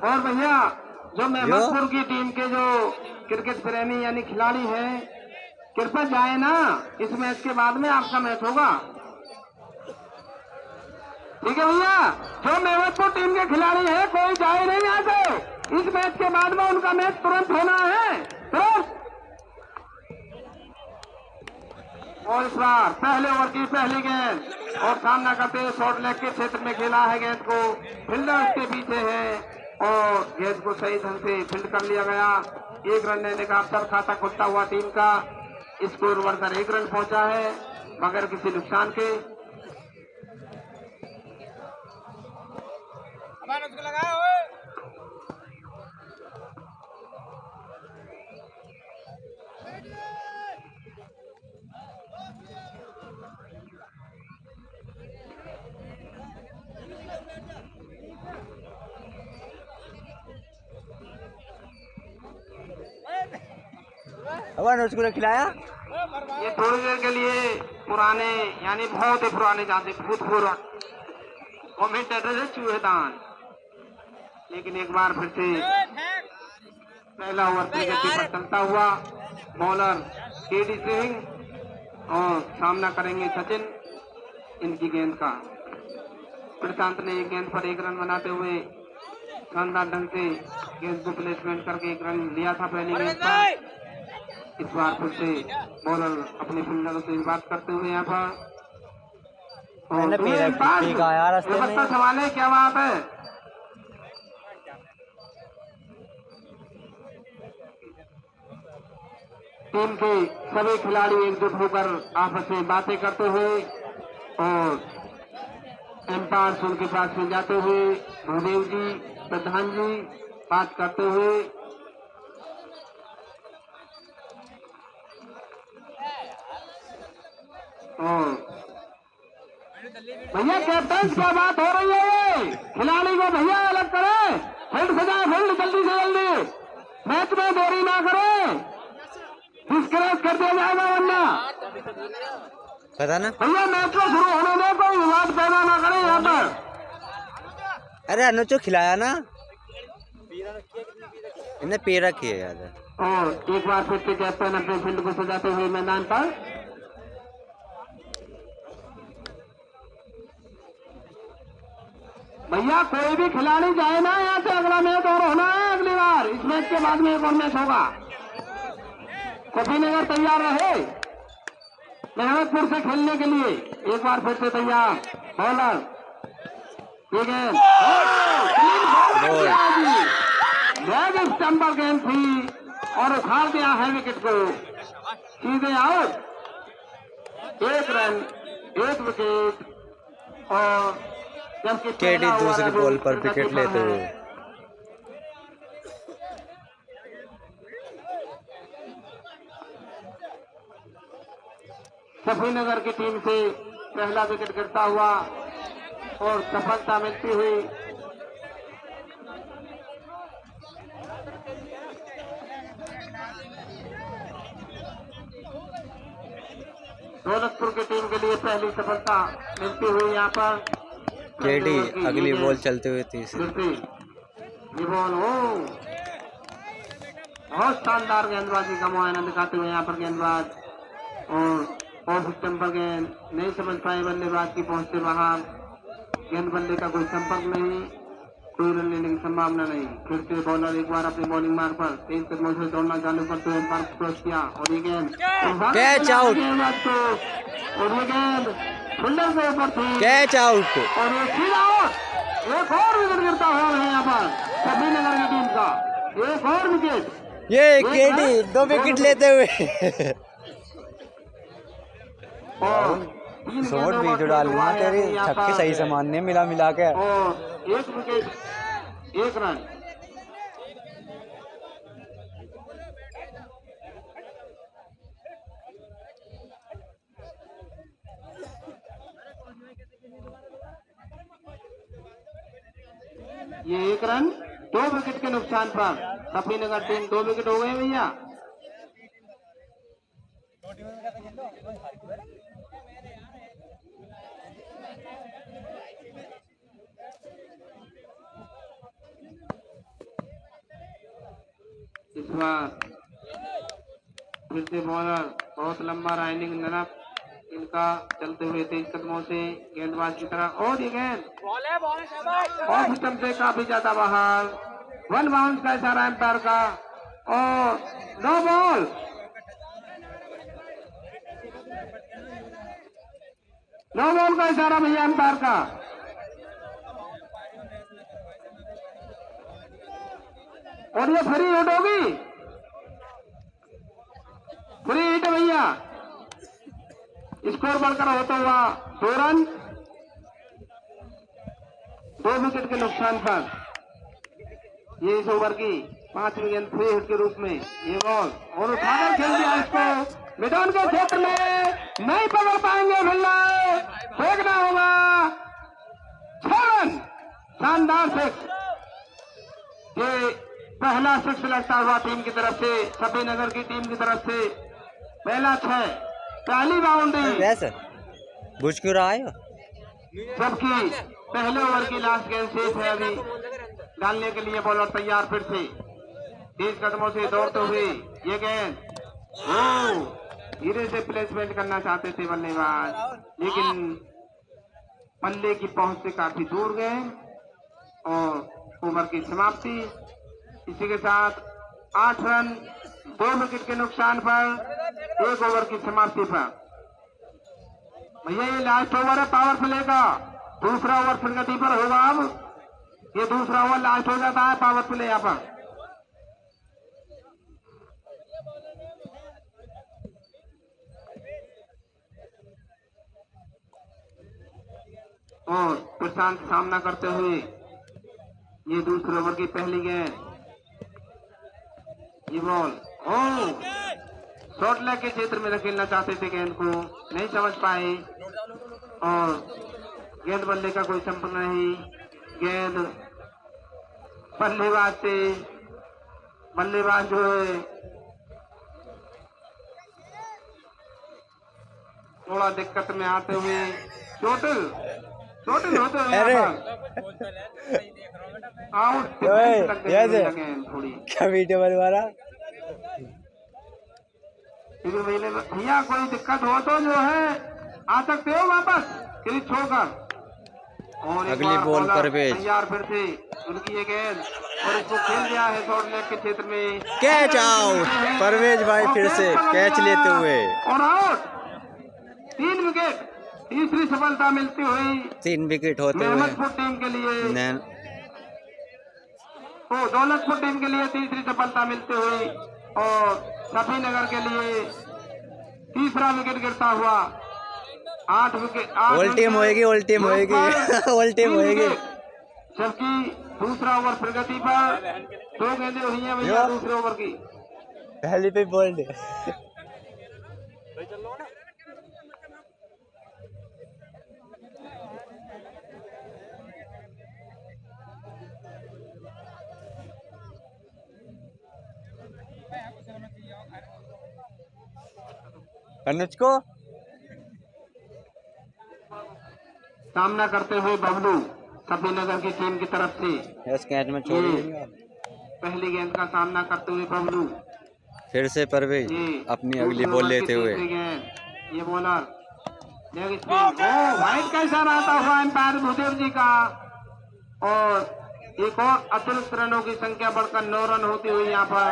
और भैया जो मेहमदपुर की टीम के जो क्रिकेट प्रेमी यानी खिलाड़ी हैं, कृपया जाए ना, इस मैच के बाद में आपका मैच होगा। ठीक है भैया, जो मेहमदपुर टीम के खिलाड़ी हैं कोई जाए नहीं यहाँ से, इस मैच के बाद में उनका मैच तुरंत होना है, तुरंत। और इस बार पहले ओवर की पहली गेंद और सामना करते हुए शॉर्ट लेग के क्षेत्र में खेला है गेंद को, फील्डर उसके पीछे है और गेंद को सही ढंग से फील्ड कर लिया गया। 1 रन लेने का अवसर खाता खुलता हुआ टीम का, स्कोर बढ़कर 1 रन पहुंचा है बगैर किसी नुकसान के। उसको खिलाया। ये थोड़ी देर के लिए पुराने यानी बहुत ही पुराने जानते भूतपूर्व कमेंटेटर है चूहेदान, लेकिन एक बार फिर से पहला ओवर क्रिकेट पर चलता हुआ बॉलर केडी सिंह और सामना करेंगे सचिन इनकी गेंद का। प्रशांत ने एक गेंद पर 1 रन बनाते हुए शानदार ढंग से गेंद को प्लेसमेंट करके 1 रन लिया था पहली गेंद पर। इस बार फिर से बॉलर अपने फील्डरों से बात करते हुए यहाँ पर व्यवस्था संभाले, क्या बात है। टीम के सभी खिलाड़ी एकजुट होकर आपस में बातें करते हुए और एम्पायर्स उनके पास में जाते हुए भूदेव जी, प्रधान जी बात करते हुए भैया कैप्टन क्या बात हो रही है, ये खिलाड़ी को भैया अलग करें, फील्ड से जाए, फील्ड जल्दी से जल्दी, मैच में देरी ना करें, डिस्करेज कर दिया जाएगा वरना पता ना भैया मैच को शुरू होने में कोई विवाद पैदा ना करें यहाँ पर। अरे अनुचो खिलाया ना, इन्हें पी रखी है यार। और एक बार फिर से कैप्टन अपने फील्ड को सजाते हुए मैदान पर भैया कोई भी खिलाड़ी जाए ना यहाँ से, अगला मैच और होना है अगली बार, इस मैच के बाद में एक और मैच होगा। सफीनगर तैयार रहे मेहमदपुर से खेलने के लिए, एक बार फिर से तैयार बॉलर ये गेंद लेग स्टंपर गेंद थी और उखाड़ दिया है विकेट को, सीधे आउट, 1 रन 1 विकेट। और जबकि केडी दूसरी बॉल पर विकेट लेते हुए सफीनगर की टीम से पहला विकेट गिरता हुआ और सफलता मिलती हुई दौलतपुर की टीम के लिए पहली सफलता मिलती हुई यहाँ पर। केडी अगली बॉल चलते हुए तीसरी ये बॉल हो, बहुत शानदार गेंदबाजी का मुआयना दिखाते हुए यहाँ पर गेंदबाज और ऑफ स्टंपर गेंद नहीं समझ पाए बल्लेबाज की पहुंचते बाहर, गेंद बल्ले का कोई संपर्क नहीं, कोई रन लेने की संभावना नहीं। फिर से बॉलर एक बार अपनी बॉलिंग मार पर तेज कदमों से दौड़ना चालू करते हुए पार्क क्रॉस किया और ये गेंद कैच आउट, और ये गेंद फील्डर के ऊपर थी, कैच आउट और ये सीधा आउट। एक और विकेट गिरता हुआ है यहाँ पर सफीनगर की टीम का, एक और विकेट, ये केडी 2 विकेट लेते हुए शॉट भी जो डालना तेरी छक्के सही सामान ने मिला के, और 1 विकेट 1 रन। ये 1 रन 2 विकेट के नुकसान पर सफीनगर टीम 2 विकेट हो गए भैया। बार फिर से बॉलर बहुत लंबा राइनिंग नरक इनका चलते हुए तेज कदमों से गेंदबाज की तरह और ये गेंद और सिस्टम से काफी ज्यादा बाहर। 1 बाउंस का इशारा एम्पायर का और नो बॉल। नो बॉल का इशारा भैया एम्पायर का। और ये फ्री हिट होगी, फ्री हिट भैया। स्कोर बढ़कर होता हुआ 2 रन 2 विकेट के नुकसान पर। ये इस ओवर की 5वीं गेंद फ्री हिट के रूप में ये बॉल और उठाकर खेल दिया इसको मैदान के क्षेत्र में। नहीं पकड़ पाएंगे फिल्डर, फेंकना होगा। 6 रन, शानदार 6। ये पहला 6 लगता हुआ टीम की तरफ से, सभी नगर की टीम की तरफ से पहला 6, पहली बाउंड्री। बुझ क्यों रहा है? जबकि पहले ओवर की लास्ट गेंद शेष है अभी डालने के लिए बॉलर तैयार। फिर से तेज कदमों से दौड़ते हुए ये गेंद धीरे से प्लेसमेंट करना चाहते थे बल्लेबाज, लेकिन पल्ले की पहुंच से काफी दूर गए और ओवर की समाप्ति। इसी के साथ 8 रन 2 विकेट के नुकसान पर 1 ओवर की समाप्ति पर। भैया ये लास्ट ओवर है पावर प्ले का, दूसरा ओवर प्रगति पर होगा। अब ये दूसरा ओवर लास्ट हो जाता है पावर प्ले यहाँ पर। और प्रशांत सामना करते हुए ये दूसरे ओवर की पहली गेंद, ये बॉल शॉर्ट लेग के क्षेत्र में धकेलना चाहते थे गेंद को, नहीं समझ पाए और गेंद बल्ले का कोई संपर्क नहीं। गेंद बल्लेबाज से, बल्लेबाज जो है थोड़ा दिक्कत में आते हुए चोटिल होते हुए आउट लगे थोड़ी। क्या वीडियो बनवा रहा? भैया कोई दिक्कत हो तो जो है आ सकते हो वापस क्रीज छोड़कर। और अगली बॉल परवेज तैयार फिर से उनकी ये गेंद और इसको खेल दिया है शॉर्ट लेग के क्षेत्र में। कैच आउट परवेज भाई फिर से कैच लेते हुए और आउट। 3 विकेट, तीसरी सफलता मिलती हुई 3 विकेट होते हुए मेहमदपुर टीम के लिए, दौलतपुर टीम के लिए तीसरी सफलता मिलती हुई और सभी नगर के लिए तीसरा विकेट गिरता हुआ। 8 विकेट ऑल टीम होएगी, ऑल टीम होएगी, ऑल टीम होएगी। जबकि दूसरा ओवर प्रगति पर 2 गेंदें हुई हैं भैया दूसरे ओवर की। पहली पे बोल्ड अनुज को सामना करते हुए बबलू सभी नगर की टीम की तरफ से इस कैच में छोड़ पहली गेंद का सामना करते हुए बबलू फिर से परवेज अपनी अगली बॉल लेते हुए ये बॉलर वाइट का इशारा आता हुआ एम्पायर भूदेव जी का और एक और अतिरिक्त रनों की संख्या बढ़कर 9 रन होती हुई यहाँ पर।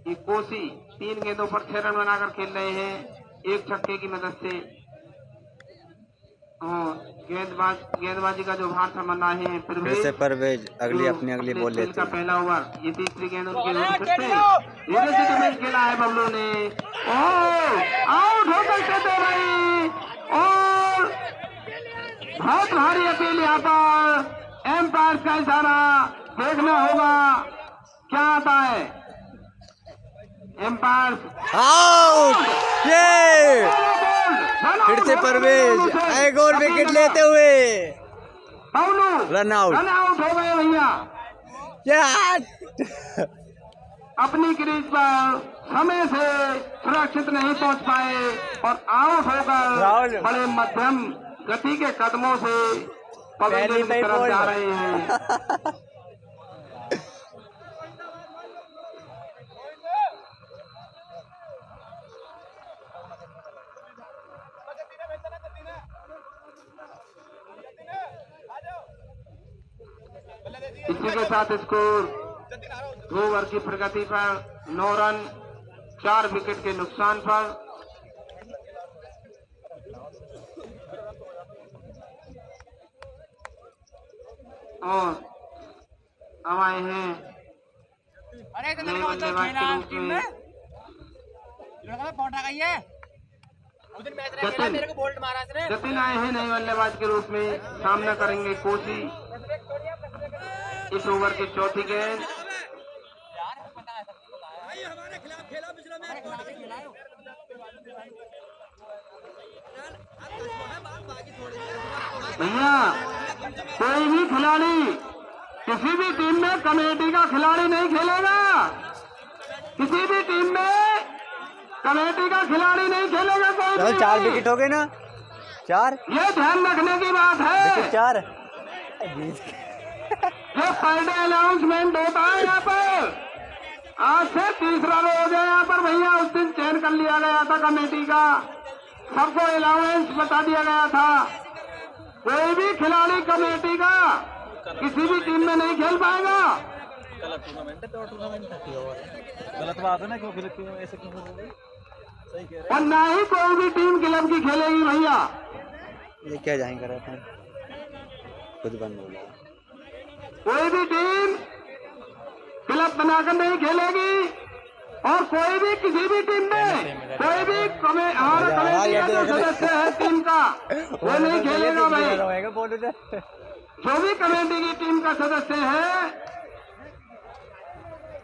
ये कोसी 3 गेंदों पर 6 रन बनाकर खेल रहे हैं एक छक्के की मदद से। गेंदबाजी का जो भार संभालना है फिर से परवेज अगली बॉल लेते हैं। पहला ओवर ये तीसरी गेंद उनकी धीरे से डैमेज खेला है बबलू ने। आउट हो सकते थे भाई और बहुत भारी अपील यहाँ पर एम्पायर का इशारा देखना होगा क्या आता है। Umpire out. ये फिर से परवेज एक और विकेट लेते हुए रन आउट हो गए भैया। अपनी क्रीज पर समय से सुरक्षित नहीं पहुंच पाए और आउट होकर बड़े मध्यम गति के कदमों से पवेलियन की तरफ जा रहे हैं। इसी के साथ स्कोर 2 ओवर की प्रगति पर 9 रन 4 विकेट के नुकसान पर। और अब आए हैं नए बल्लेबाज के रूप में जतिन आए हैं नए बल्लेबाज के रूप में। सामना करेंगे कोसी। इस ओवर की चौथी गेंद। भैया कोई भी खिलाड़ी किसी भी टीम में कमेटी का खिलाड़ी नहीं खेलेगा। किसी भी टीम में कमेटी का खिलाड़ी नहीं खेलेगा कोई भी। 4 विकेट हो गए ना, 4। ये ध्यान रखने की बात है। 4 ये पहले अनाउंसमेंट होता है यहाँ पर। आज से तीसरा रोज हो गया यहाँ पर भैया। उस दिन चयन कर लिया गया था कमेटी का, सबको अलाउंस बता दिया गया था। कोई भी खिलाड़ी कमेटी का किसी भी टीम में नहीं खेल पाएगा। गलत टूर्नामेंट है, तो टूर्नामेंट गलत बात है ना। क्यों ऐसे क्यों सही कह रहे और ना ही कोई भी टीम क्लब की खेलेगी भैया। ये क्या जाएंगे रहते हैं खुद बंद हो गया। कोई भी टीम क्लब बनाकर नहीं खेलेगी और कोई भी किसी भी टीम में कोई भी हमारा कमेटी का जो सदस्य है टीम का वो नहीं खेलेगा भाई। जो भी कमेटी की टीम का सदस्य है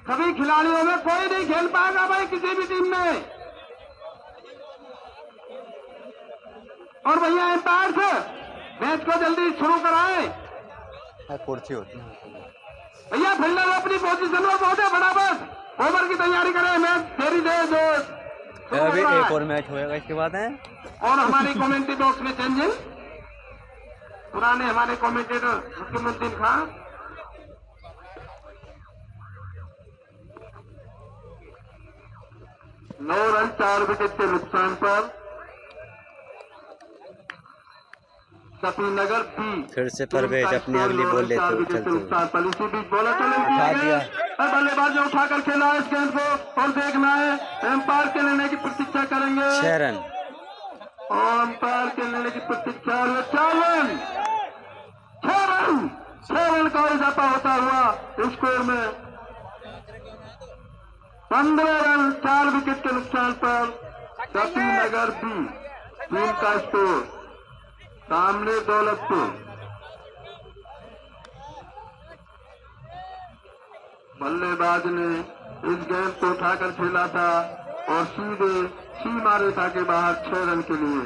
सभी खिलाड़ियों में कोई नहीं खेल पाएगा भाई किसी भी टीम में। और भैया एम्पायर से मैच को जल्दी शुरू कराएं। कुर्सी होती है भैया फील्डर अपनी पोजीशन में पहुंचे फटाफट ओवर की तैयारी करें। मैच देरी दे दो। अभी एक और मैच होएगा इसके बाद है। और हमारी कमेंट्री बॉक्स में चेंजिंग पुराने हमारे commentator Hakimuddin Khan 9 run 4 wicket के नुकसान पर सफीनगर भी फिर से परवेज अपनी अगली बॉल लेते हुए चलते हुए इसी बीच बॉलर चैलेंज किया गया। बल्लेबाज ने उठाकर खेला इस गेंद को और देखना है एम्पायर के निर्णय की प्रतीक्षा करेंगे। 6 रन और एम्पायर के निर्णय की प्रतीक्षा 6 रन का इजाफा होता हुआ स्कोर में 15 रन 4 विकेट के नुकसान पर सफीनगर भी टीम का स्कोर सामने दौलतपुर। बल्लेबाज ने इस गेंद को उठाकर खेला था और सीधे सीमा रेखा के बाहर 6 रन के लिए।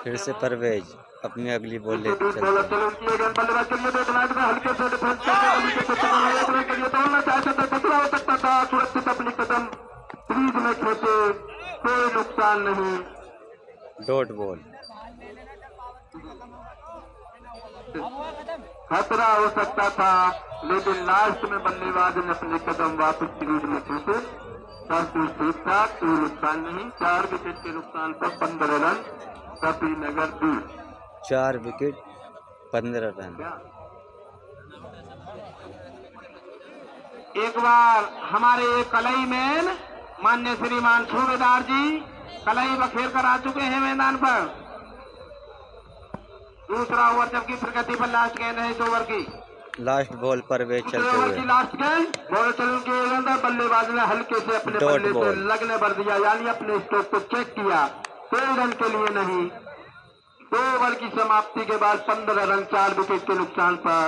फिर से परवेज अपनी अगली बॉल लेते चलते बल्लेबाज के लिए बैकलाइट में हल्के से डिफेंस करने के लिए दौड़ना चाहते थे, दूसरा हो सकता था। सुरक्षित अपनी कदम क्रीज में खेचे, कोई नुकसान नहीं। डॉट बॉल खतरा हो सकता था लेकिन लास्ट में बल्लेबाज ने अपने कदम वापस क्रीज में खींचे। सब कुछ ठीक था, कोई नुकसान नहीं। 4 विकेट के नुकसान पर 15 रन सफीनगर भी। 4 विकेट 15 रन। एक बार हमारे कलई मैन मान्य श्रीमान सूबेदार जी कलई बखेर कर आ चुके हैं मैदान पर। दूसरा ओवर जबकि प्रगति पर लास्ट गेंद है इस ओवर की। लास्ट बॉल परवेज चलते ओवर हुए की लास्ट गेंद बॉल चलन के अंदर बल्लेबाज ने हल्के से अपने डॉट बल्ले से बॉल। लगने भर दिया, यानी अपने स्ट्रोक को चेक किया। कोई रन के लिए नहीं। 2 ओवर की समाप्ति के बाद 15 रन 4 विकेट के नुकसान पर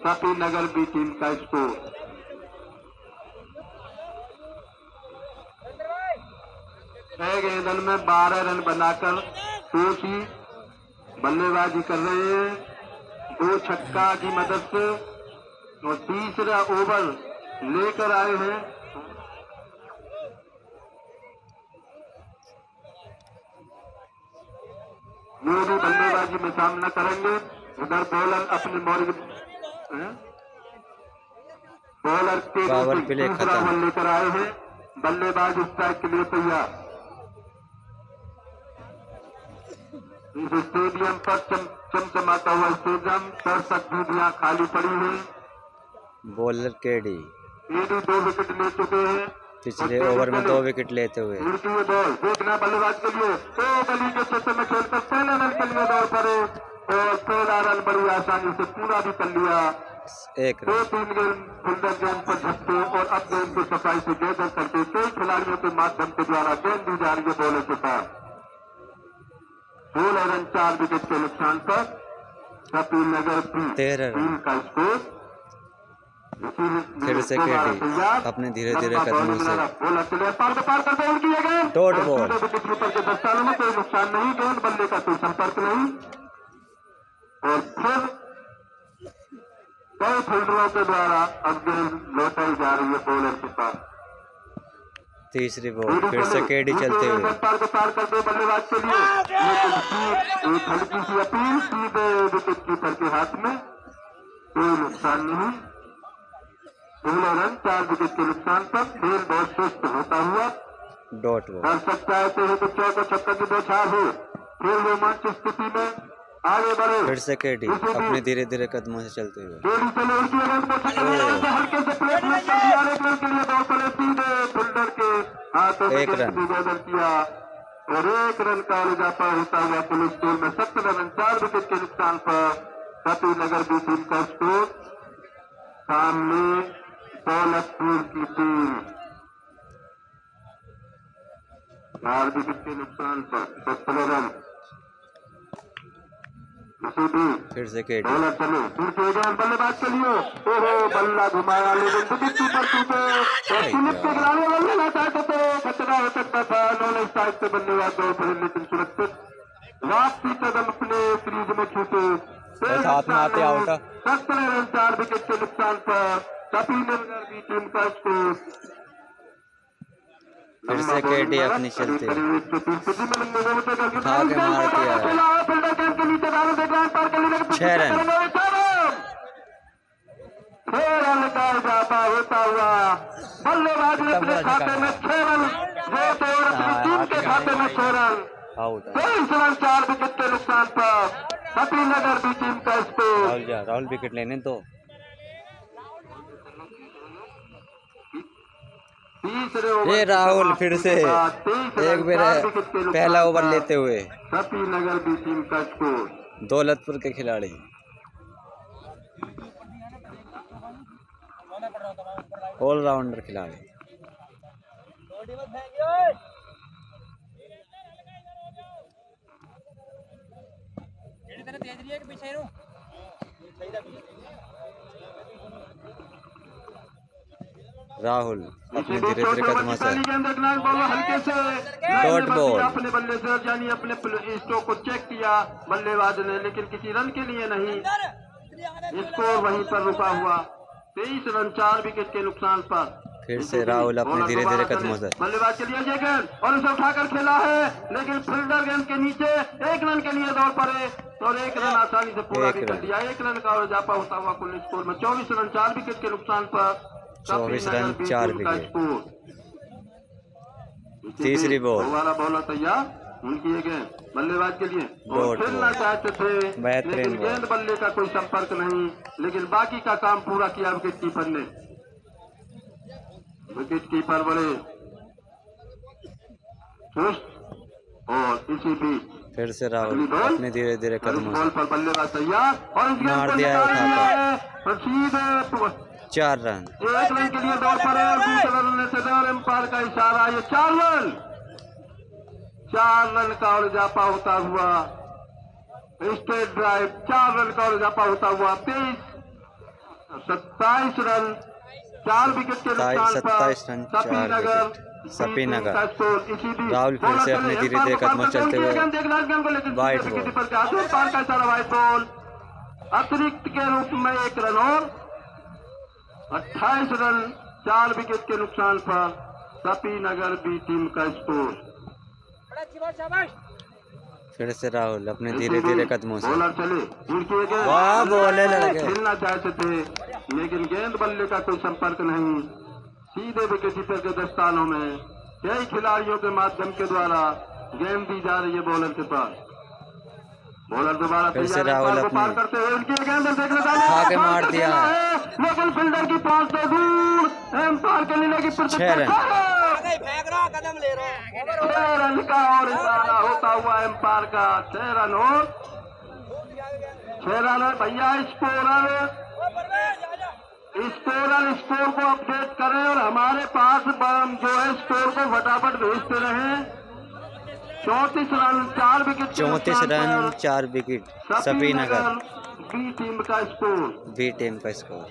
सफीनगर बी टीम का स्कोर। गेंदन में 12 रन बनाकर कोसी बल्लेबाजी कर रहे हैं 2 छक्का की मदद से और तीसरा ओवर लेकर आए हैं। वो भी बल्लेबाजी में सामना करेंगे। उधर बॉलर अपने बॉलर के पावर प्ले दूसरा खत्म। ओवर लेकर आए हैं। बल्लेबाज स्ट्राइक के लिए तैयार। इस स्टेडियम पर चमचमाता हुआ स्टेडियम, दर्शक धूलियां खाली पड़ी है। बॉलर केडी केडी 2 विकेट ले चुके हैं। पिछले ओवर में 2 विकेट लेते हुए। उड़ती हुई बॉल देखना बल्लेबाज के लिए, तो गली के क्षेत्र में खेलकर पहले रन के लिए दौड़ पड़े और पहला रन बड़ी आसानी से पूरा भी कर लिया। 1 रन। 2-3 गेंद फील्डर गेंद पर झपके और अब गेंद की सफाई से गेंद करके कई खिलाड़ियों के माध्यम के द्वारा गेंद दी जा रही है बॉलर के पास। 16 रन 4 विकेट के नुकसान पर कपिल नगर 13 रन। का स्कोर। फिर से केडी अपने धीरे धीरे कदमों से डॉट बॉल। के दस्तानों में कोई नुकसान नहीं, गेंद बल्ले का कोई संपर्क नहीं और फिर कई फील्डरों के द्वारा अब गेंद लौटाई जा रही है बॉलर के पास। तीसरी बॉल फिर से केडी चलते हुए। पार कर दे बल्लेबाज के लिए, लेकिन एक हल्की सी अपील सीधे विकेट कीपर के हाथ में, कोई नुकसान नहीं। 16 रन 4 विकेट के नुकसान पर खेल बहुत सुस्त होता हुआ। Dot ball. दर्शक चाहते हैं कि चौका छक्का की बौछार हो, खेल रोमांच स्थिति में आगे बढ़े। फिर से केडी अपने धीरे धीरे कदमों से चलते हुए। केडी चले उनकी गेंद को हल्के से प्लेसमेंट कर दिया, एक रन के लिए दौड़ पड़े सीधे फील्डर के हाथों में 1 रन। गोदर किया और 1 रन का इजाफा होता हुआ पुलिस स्कोर में 17 रन 4 विकेट के नुकसान पर कपिल नगर की टीम का स्कोर। सामने दौलतपुर की टीम 4 विकेट के नुकसान पर 17 रन। फिर से केडी बॉलर चले फिर से गेंद बल्लेबाज के लिए, ओहो बल्ला घुमाया लेकिन विकेट कीपर टूटे और स्लिप के खिलाड़ी बल्ले ना चाहते थे, खतरा हो सकता था। नॉन स्ट्राइक से बल्लेबाज दौड़ पड़े लेकिन सुरक्षित वापसी कदम अपने क्रीज में छूटे। हाथ में आते आउट। 17 रन 4 विकेट के नुकसान पर कपिल नगर की टीम का स्कोर। फिर से केडी अपनी चलते उठा के मार दिया। 6 रन। 6 रन का इजाफा होता हुआ बल्लेबाज ने अपने खाते में 6 रन, और अपनी टीम के खाते में 6 रन। आउट। 23 रन 4 विकेट के नुकसान पर कपिल नगर की टीम का स्कोर। राहुल विकेट लेने तो ये राहुल फिर से एक बार पहला ओवर लेते हुए। कपिल नगर की टीम का स्कोर। दौलतपुर के खिलाड़ी ऑलराउंडर खिलाड़ी। राहुल अपने धीरे धीरे कदमों से हल्के से डॉट बॉल। अपने बल्ले से यानी अपने स्ट्रोक को चेक किया बल्लेबाज ने, लेकिन किसी रन के लिए नहीं, स्कोर वहीं पर रुका हुआ। 23 रन 4 विकेट के नुकसान पर फिर से राहुल अपने धीरे धीरे कदमों से बल्लेबाज के लिए ये गेंद और उसे उठाकर खेला है, लेकिन फील्डर गेंद के नीचे 1 रन के लिए दौड़ पड़े और 1 रन आसानी से पूरा भी कर दिया। 1 रन का इजाफा होता हुआ कुल स्कोर में 24 रन 4 विकेट के नुकसान पर 24 रन 4 विकेट। तीसरी बॉल दोबारा बॉलर तैयार उनकी ये गेंद बल्लेबाज के लिए और खेलना चाहते थे, लेकिन गेंद बल्ले का कोई संपर्क नहीं, लेकिन बाकी का काम पूरा किया विकेट कीपर ने। विकेट कीपर बड़े चुस्त और इसी बीच फिर से राहुल अपने धीरे धीरे कदमों से पर बल्लेबाज तैयार और मार दिया है उठाकर। 4 रन। 1 रन के लिए दौड़ पड़े और दूसरे रन से दौड़ एम्पायर का इशारा, ये 4 रन 4 रन का और इजाफा होता हुआ स्ट्रेट ड्राइव 4 रन का और इजाफा होता हुआ 27 रन 4 विकेट के नुकसान पर सपी नगर राहुल फिर से अपने धीरे धीरे कदमों चलते हुए वाइट बॉल अतिरिक्त के रूप में 1 रन और 28 रन 4 विकेट के नुकसान पर सपी नगर बी टीम का स्कोर। फिर से राहुल अपने धीरे धीरे कदमों से बॉलर चले वाह बॉले लगे। खेलना चाहते थे, लेकिन गेंद बल्ले का कोई संपर्क नहीं, सीधे विकेट कीपर के दस्तानों में कई खिलाड़ियों के माध्यम के द्वारा गेंद दी जा रही है बॉलर के पास। बॉलर दोबारा फिर से तैयार, राहुल एम्पायर को पार अपनी करते हुए उनकी गेंद देखने खा के मार दिया। लेकिन फील्डर की पास से दूर, एम्पायर के लिए की 6 रन। 6 रन का और इशारा होता हुआ एम्पायर का 6 रन हो, 6 रन है भैया। स्कोर को अपडेट करें और हमारे पास जो है स्कोर को फटाफट भेजते रहे। 34 रन 4 विकेट, 34 रन 4 विकेट सभी नगर बी टीम का स्कोर। बी टीम का स्कोर।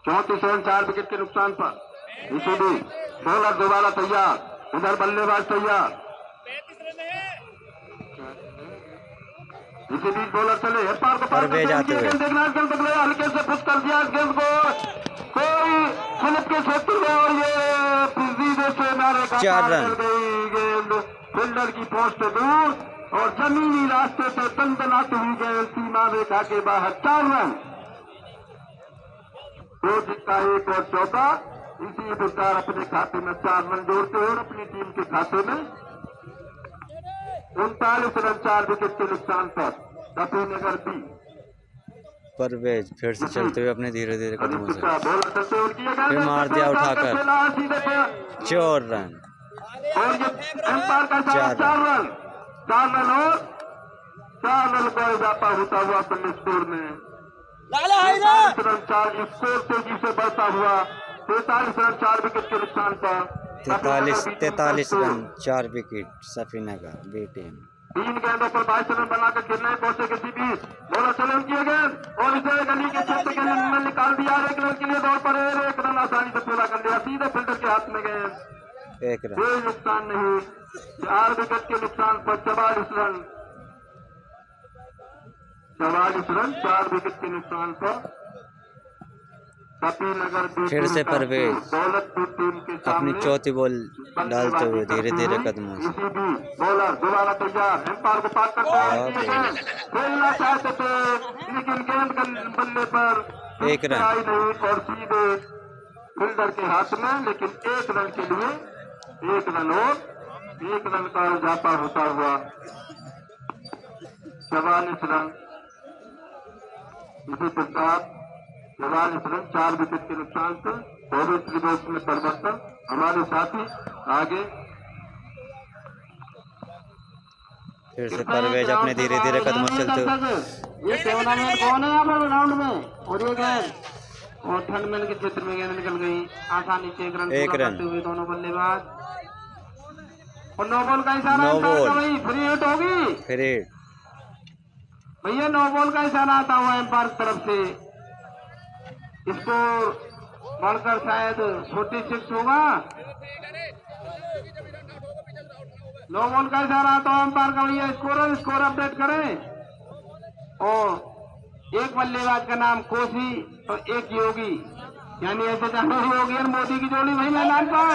34 रन 4 विकेट के नुकसान पर इसीलिए बॉलर दोबारा तैयार, उधर बल्लेबाज तैयार। इसी बीच बॉलर चले, एम्पायर को पार करते परवेज आते हुए। गेंद देखना, गेंद पकड़े, हल्के से पुश कर दिया इस गेंद को, कोई स्लिप के क्षेत्र में और ये सीधे से मारे का 4 रन। गई गेंद फील्डर की पहुंच से दूर और जमीनी रास्ते से दंदनाती हुई गेंद सीमा रेखा के बाहर। 4 रन, 2 जितना 1 और 14। इसी प्रकार अपने खाते में 4 रन जोड़ते हुए अपनी टीम के खाते में 39 रन 4 विकेट के नुकसान पर सफीनगर बी। परवेज फिर से चलते हुए अपने धीरे धीरे कदमों से बॉलर करते हुए उनकी फिर मार दिया उठाकर। सीधे पे 4 रन। और ये एम्पायर का 4 रन, 4 रन और 4 रन का इजाफा होता हुआ अपने स्कोर में। 43 रन 4 स्कोर तेजी से बढ़ता हुआ 43 रन 4 विकेट के नुकसान पर 43 रन 4 विकेट सफीनगर बी टीम। 3 गेंदों पर 22 रन बनाकर खेलने पहुंचे किसी भी बॉलर चले उनकी गेंद और इसे गली के क्षेत्र के लिए निकाल दिया। 1 रन के लिए दौड़ पर 1 रन आसानी से पूरा कर लिया, सीधे फील्डर के हाथ में गेंद, 1 रन। कोई नुकसान नहीं। 4 विकेट के नुकसान पर 44 रन 4 विकेट के नुकसान पर सफीनगर फिर से परवेज दौलतपुर टीम के अपनी सामने चौथी बॉल डालते हुए धीरे धीरे कदमों से। इसी भी बॉलर दोबारा तैयार, एम्पायर को पार करते हैं, खेलना चाहते थे लेकिन गेंद बल्ले पर 1 रन। आई नहीं और सीधे फील्डर के हाथ में। लेकिन 1 रन के लिए 1 रन और 1 रन का इजाफा होता हुआ 44 रन। इसी प्रकार 44 रन 4 विकेट के नुकसान से बॉलिंग त्रिभुज में परिवर्तन। हमारे साथी आगे फिर से परवेज अपने धीरे धीरे कदमों से चलते हुए। ये टूर्नामेंट कौन है यहाँ पर ग्राउंड में और ये गेंद और ठंडमेल के क्षेत्र में गेंद निकल गई आसानी से। 1 रन करते हुए दोनों बल्लेबाज और 9 बॉल का इशारा, 9 बॉल भाई फ्री हिट होगी फिर भैया। 9 बॉल का इशारा आता हुआ एम्पायर की तरफ से। स्कोर बढ़कर शायद 46 होगा। 9 बॉल का इशारा आता है एम्पायर का भैया। स्कोर अपडेट करें। और एक बल्लेबाज का नाम कोसी और एक योगी, यानी ऐसे जाने योगी और मोदी की जोड़ी वही मैदान पर।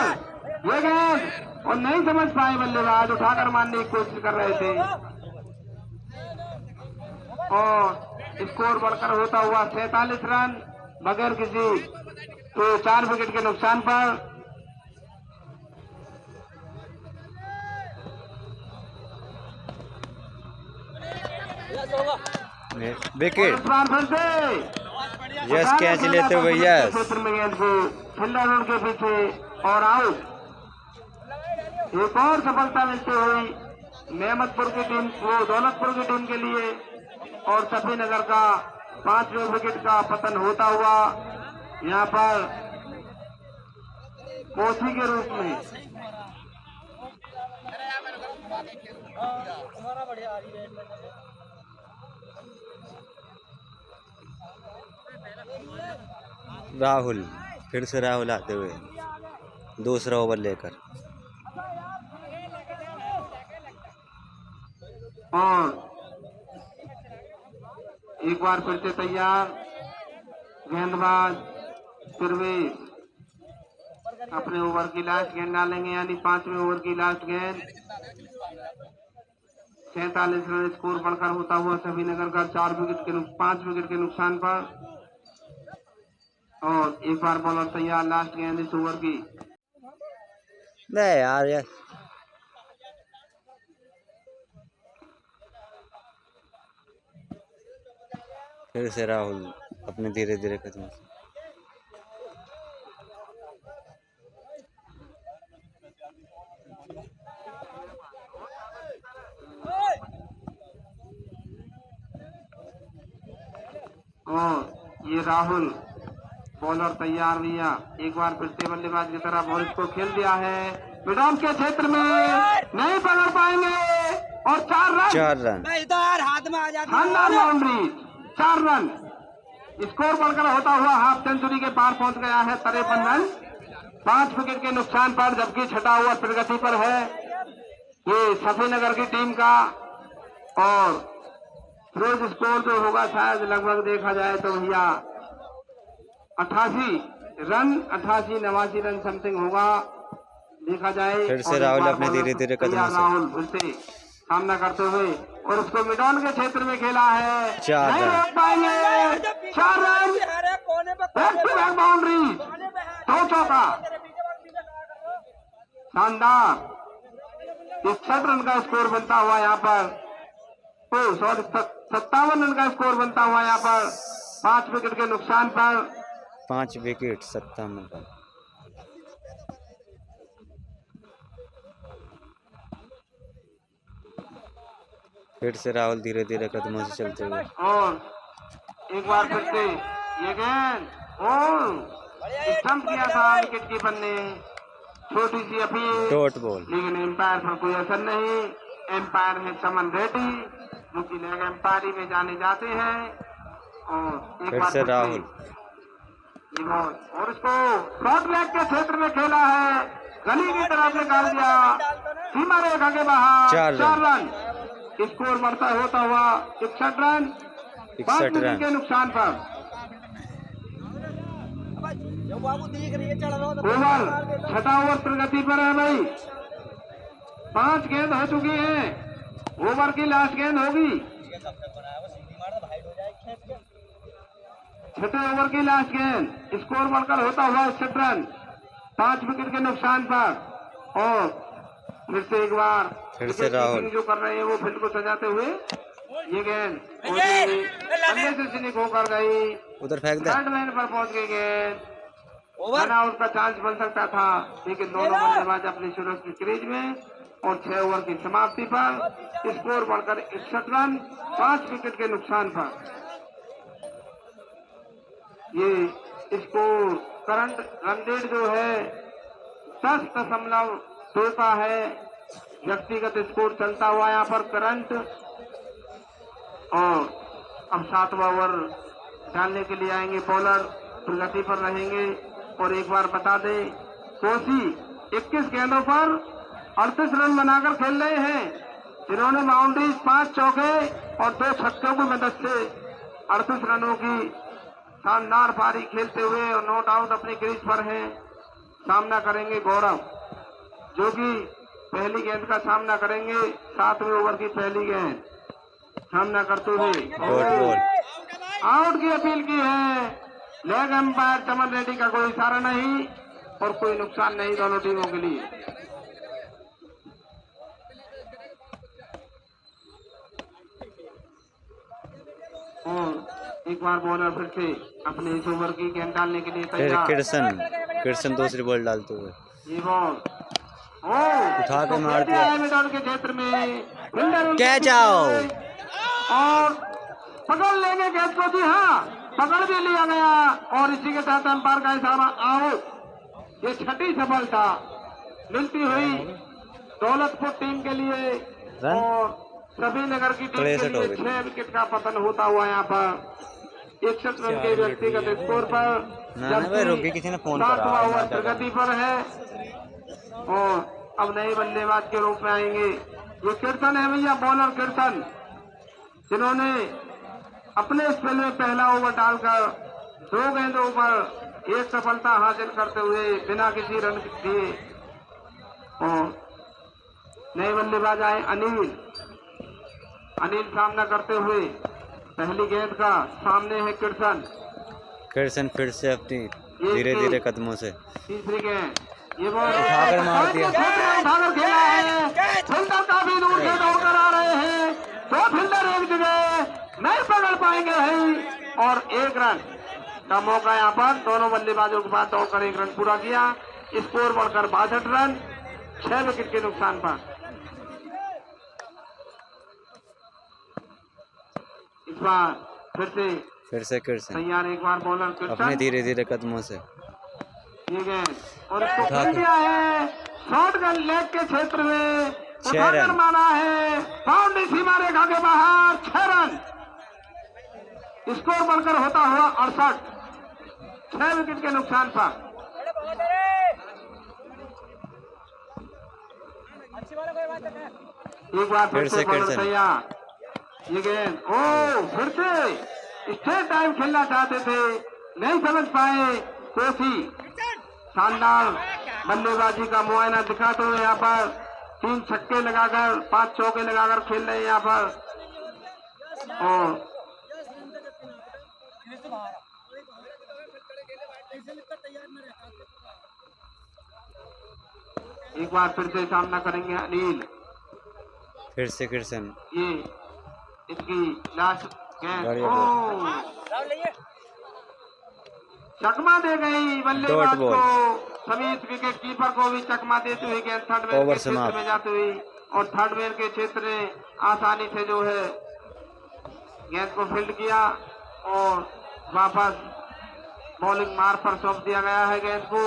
ये गेंद और नहीं समझ पाए बल्लेबाज, उठाकर मारने की कोशिश कर रहे थे और स्कोर बढ़कर होता हुआ 47 रन बगैर किसी तो 4 विकेट के नुकसान पर। विकेट फिर से यस कैच लेते हुए यस। क्षेत्र में गेंद को फील्डर रन के पीछे और आउट। एक और सफलता मिलती हुई मेहमदपुर की टीम को, दौलतपुर की टीम के लिए और सफीनगर का 5वें विकेट का पतन होता हुआ यहाँ पर कोसी के रूप में। राहुल फिर से राहुल आते हुए दूसरा ओवर लेकर और एक बार फिर से तैयार गेंदबाज परवेज अपने ओवर की लास्ट गेंद डालेंगे, यानी 5वें ओवर की लास्ट गेंद। 47 रन स्कोर बढ़कर होता हुआ सफीनगर का 5 विकेट के नुकसान पर। और एक बार बॉलर तैयार, लास्ट गेंद इस ओवर की। बे यार यार फिर से राहुल अपने धीरे धीरे कदमों से। और ये राहुल बॉलर तैयार भैया, एक बार फिर से बल्लेबाज की तरह बॉल को खेल दिया है, मिडॉन के क्षेत्र में नहीं पकड़ पाएंगे और 4 रन इधर हाथ में आ जाती शानदार बाउंड्री, 4 रन। स्कोर बढ़कर होता हुआ हाफ सेंचुरी के पार पहुंच गया है 53 रन, 5 विकेट के नुकसान पर, जबकि छठा ओवर प्रगति पर है ये सफीनगर की टीम का। और रोज स्कोर जो होगा शायद लगभग देखा जाए तो भैया 88 रन, 88-89 रन समथिंग होगा देखा जाए। फिर से राहुल अपने धीरे धीरे कदमों से। राहुल फिर से सामना करते हुए और उसको मिडॉन के क्षेत्र में खेला है, 4 नहीं रन। रोक पाएंगे, 4 run, back to back boundary, 2 चौका, शानदार। 61 रन का स्कोर बनता हुआ यहाँ पर, 57 रन का स्कोर बनता हुआ यहाँ पर 5 विकेट के नुकसान पर। 5 विकेट 57 रन। फिर से राहुल धीरे धीरे कदमों से चलते हुए और एक बार फिर से ये गेंद और स्टंप किया था विकेट कीपर ने, छोटी सी अपील, डॉट बॉल। लेकिन एम्पायर पर कोई असर नहीं। एम्पायर है चमन रेड्डी, जो कि लेग एम्पायरी में जाने जाते हैं। और एक फिर बार से राहुल ये बॉल और इसको शॉर्ट लेग के क्षेत्र में खेला है, गली की तरफ निकाल दिया, सीमा रेखा के बाहर, 4 रन। स्कोर बढ़ता होता हुआ 61 रन, 5 विकेट के नुकसान पर। ओवर छठा ओवर प्रगति पर है भाई, 5 गेंद हो चुकी हैं, ओवर की लास्ट गेंद होगी, छठे ओवर की लास्ट गेंद। स्कोर बढ़कर होता हुआ 61 रन, 5 विकेट के नुकसान पर। और फिर से एक बार फिर से राहुल जो कर रहे हैं वो फील्ड को सजाते हुए ये गेंद अंदर से स्निक होकर गई, उधर फेंक दे। थर्ड मैन पर पहुंच गई गेंद, रन उसका चांस बन सकता था, लेकिन दोनों बल्लेबाज अपनी सुरक्षित क्रीज में। और 6 ओवर की समाप्ति पर स्कोर बढ़कर 61 रन, 5 विकेट के नुकसान पर। ये स्कोर करंट रन रेट जो है 10.2 का है, व्यक्तिगत स्कोर चलता हुआ यहाँ पर करंट। और अब 7वां ओवर डालने के लिए आएंगे बॉलर, प्रगति पर रहेंगे। और एक बार बता दें, कोसी 21 गेंदों पर 38 रन बनाकर खेल रहे हैं। इन्होंने बाउंड्रीज 5 चौके और 2 छक्कों की मदद से 38 रनों की शानदार पारी खेलते हुए और नॉट आउट अपनी क्रीज पर हैं। सामना करेंगे गौरव, जो कि पहली गेंद का सामना करेंगे, 7वें ओवर की पहली गेंद सामना करते हुए आउट की अपील की है। लेग एम्पायर चमन रेड्डी का कोई इशारा नहीं और कोई नुकसान नहीं दोनों टीमों के लिए। और एक बार बॉलर फिर से अपने इस ओवर की गेंद डालने के लिए फिर तैयार। कृष्ण दूसरी बॉल डालते हुए ये बॉल उठा के मार दिया मैदान के क्षेत्र में, फील्डर कैच आउट। और पकड़ लेंगे कैच को, जी हाँ पकड़ भी लिया गया। और इसी के साथ अंपायर का इशारा आउट। ये छठी सफलता मिलती हुई दौलतपुर टीम के लिए और सभी नगर की टीम के लिए 6 विकेट का पतन होता हुआ यहाँ पर 61 रन के व्यक्तिगत स्कोर पर। किसी ने फोन 7वां ओवर प्रगति पर है और अब नए बल्लेबाज के रूप में आएंगे। ये कीर्तन है भैया, बॉलर कीर्तन, जिन्होंने अपने स्पेल में पहला ओवर डालकर 2 गेंदों पर 1 सफलता हासिल करते हुए बिना किसी रन दिए। और नए बल्लेबाज आए अनिल सामना करते हुए पहली गेंद का, सामने है कीर्तन फिर से अपनी धीरे धीरे कदमों से। तीसरी गेंद ये बॉल उठाकर मार दिया। उठाकर खेला है, फील्डर काफी दूर से दौड़कर आ रहे हैं, दो फील्डर एक जगह नहीं पकड़ पाएंगे भाई, और 1 रन का मौका यहाँ पर दोनों बल्लेबाजों के पास दौड़कर 1 रन पूरा किया। स्कोर बढ़कर 62 रन 6 विकेट के नुकसान पर। इस बार फिर से किर्सन तैयार, एक बार बॉलर अपने धीरे धीरे कदमों से ये गेंद और उसको खेल दिया है शॉर्ट गन लेग के क्षेत्र में, 6 रन माना है, बाउंड्री सीमा रेखा के बाहर, 6 रन। स्कोर बढ़कर होता हुआ 68 6 विकेट के नुकसान पर। एक बार फिर से तैयार, ये गेंद ओ फिर से स्ट्रेट टाइम खेलना चाहते थे, नहीं समझ पाए कोसी। शानदार बल्लेबाजी का मुआयना दिखाते हुए यहाँ पर 3 छक्के लगाकर 5 चौके लगाकर खेल रहे हैं यहाँ पर। और एक बार फिर से सामना करेंगे अनिल, फिर से किर्सन, ये इसकी लास्ट गेंद चकमा दे गई बल्लेबाज को, समीत विकेट कीपर को भी चकमा देते हुए गेंद थर्ड मैन के क्षेत्र में जाती हुई, और थर्ड मैन के क्षेत्र ने आसानी से जो है गेंद को फील्ड किया और वापस बॉलिंग मार पर सौंप दिया गया है गेंद को।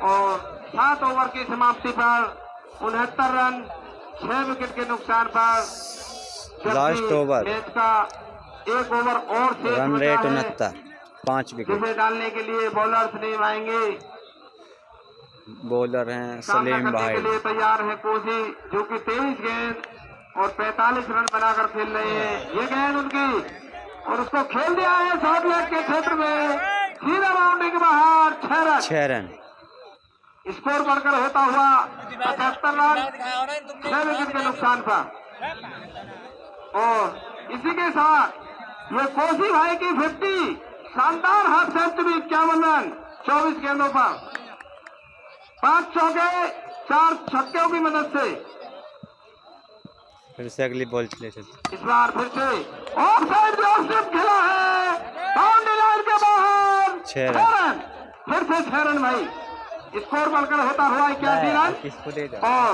और 7 ओवर की समाप्ति पर 69 रन 6 विकेट के नुकसान पर। लास्ट ओवर मैच का 1 ओवर और शेष रन बचा रेट है, 69, 5 विकेट। जिसे डालने के लिए बॉलर्स नहीं आएंगे, बॉलर हैं सामना सलीम करने भाई, के लिए तैयार है कोसी, जो कि 23 गेंद और 45 रन बनाकर खेल रहे हैं। ये गेंद उनकी और उसको खेल दिया है शॉर्ट लेग के क्षेत्र में, सीधा बाउंड्री के बाहर, 6 रन। स्कोर बढ़कर होता हुआ 75 रन 6 विकेट के नुकसान पर। और इसी के साथ ये कोसी भाई की 50 शानदार हाफ सेंचुरी, 51 रन 24 गेंदों पर, 5 चौके 4 छक्कों की मदद से। फिर से अगली बॉल चले चलते। इस बार फिर से ऑफ साइड खेला है, बाउंड्री लाइन के बाहर, 6 रन। फिर से 6 रन भाई, स्कोर बढ़कर होता हुआ 81 रन। किसको दे दो? और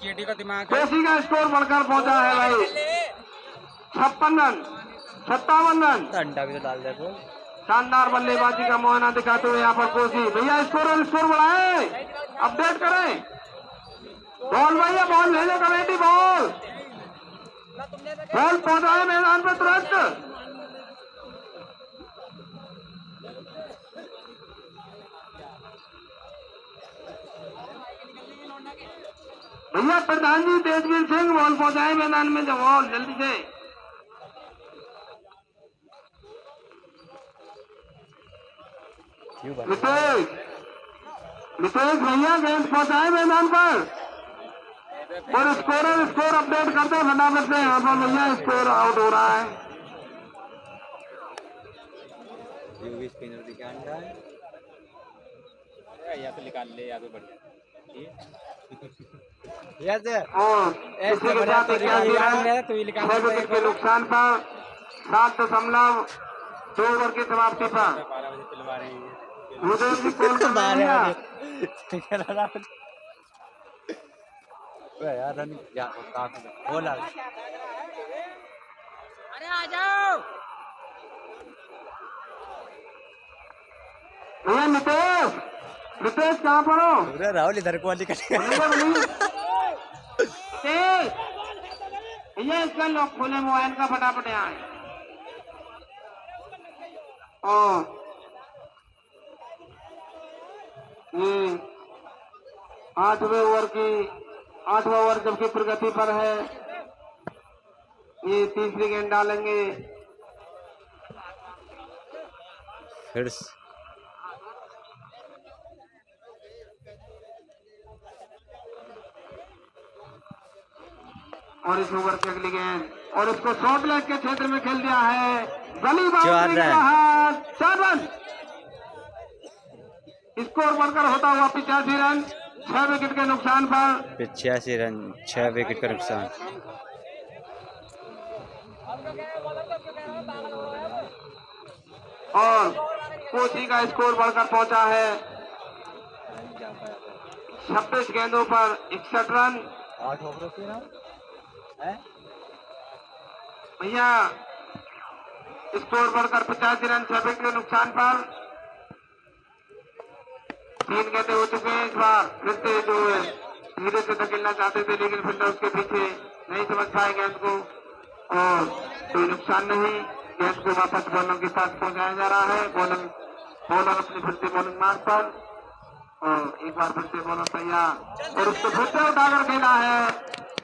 केटी का दिमाग कोसी का स्कोर बढ़कर पहुंचा है भाई 56 रन 57 रन। अंडा भी तो डाल दे। शानदार बल्लेबाजी का मुआयना दिखाते हुए यहाँ पर कोसी। भैया स्कोर बढ़ाए, अपडेट करें, बॉल भैया, बॉल भेजे कमेटी, बॉल पहुंचाए मैदान पर तुरंत। भैया प्रधान जी तेजवीर सिंह बॉल पहुंचाए मैदान में, जो बॉल जल्दी से। नितेश भैया गेंद पहुंचाए मैदान पर, और स्कोर अपडेट करते हैं फटाफट से। यहाँ पर भैया स्कोर आउट हो रहा है। या तो निकाल ले या तो बढ़िया। और इसी के साथ 81 रन 6 विकेट के नुकसान पर 7.2 ओवर की समाप्ति पर। मुझे कॉल अरे आ जाओ भैया। नितेश कहाँ पर हो? राहुल इधर को वाली भैया इसका लॉक खोले मोबाइल का, फटाफट यहाँ आए। और ये 8वें ओवर जबकि प्रगति पर है, ये तीसरी गेंद डालेंगे। फिर और इस ओवर की अगली गेंद, और उसको शॉर्ट लेग के क्षेत्र में खेल दिया है, गली बाउंड्री के बाहर, 4 रन। स्कोर बढ़कर होता हुआ 85 रन 6 विकेट के नुकसान पर। 85 रन 6 विकेट का नुकसान। और कोची का स्कोर बढ़कर पहुंचा है 26 गेंदों पर 61 रन। 8 ओवरों के ना है भैया स्कोर बढ़कर 85 रन 6 विकेट के नुकसान पर। 3 गेंदें हो चुके हैं इस बार। फिर से जो है धीरे से धकेलना चाहते थे लेकिन फिर उसके पीछे नहीं समझ पाए गेंद को और कोई नुकसान नहीं। गेंद को वापस बॉलर के पास पहुंचाया जा रहा है। बॉलर अपनी फिर से बॉलिंग मार्ग पर और एक बार फिर से बॉलर तैयार और उसको फिर से उठाकर खेला है।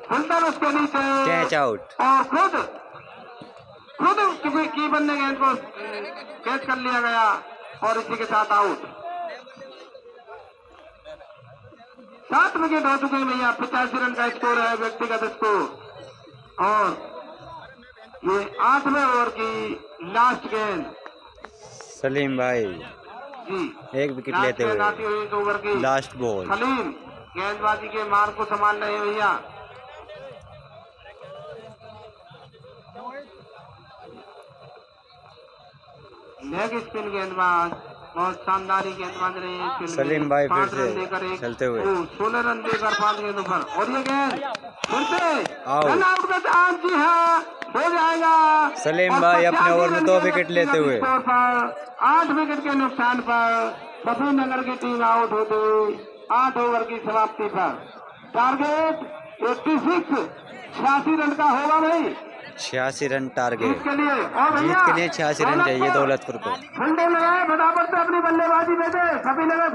फुलटन उसके नीचे कैच आउट। और खुद कीपर ने गेंद को कैच कर लिया गया और इसी के साथ आउट। 7 विकेट हो चुके हैं भैया। 85 रन का स्कोर है व्यक्तिगत स्कोर और ये 8वें ओवर की लास्ट गेंद। सलीम भाई जी 1 विकेट लेते हुए इस ओवर की लास्ट बॉल। सलीम गेंदबाजी के मार को संभाल रहे हैं भैया। लेग स्पिन गेंदबाज बहुत शानदारी गेंदबाज रहे हैं। सलीम भाई फिर से चलते हुए 16 रन देकर 5 गेंदों पर और ये गेंद फिर से आउट। रन आउट का चांस। जी हाँ हो जाएगा। सलीम भाई अपने ओवर में 2 विकेट लेते हुए 8 विकेट के नुकसान पर सभी नगर की टीम आउट होते हुए 8 ओवर की समाप्ति पर। टारगेट 86 रन का होगा भाई। 86 रन टारगेट। जीत के लिए और जीत भैया के लिए 86 रन चाहिए दौलतपुर को। फंडे लगाए फटाफट से अपनी बल्लेबाजी में दे सभी नगर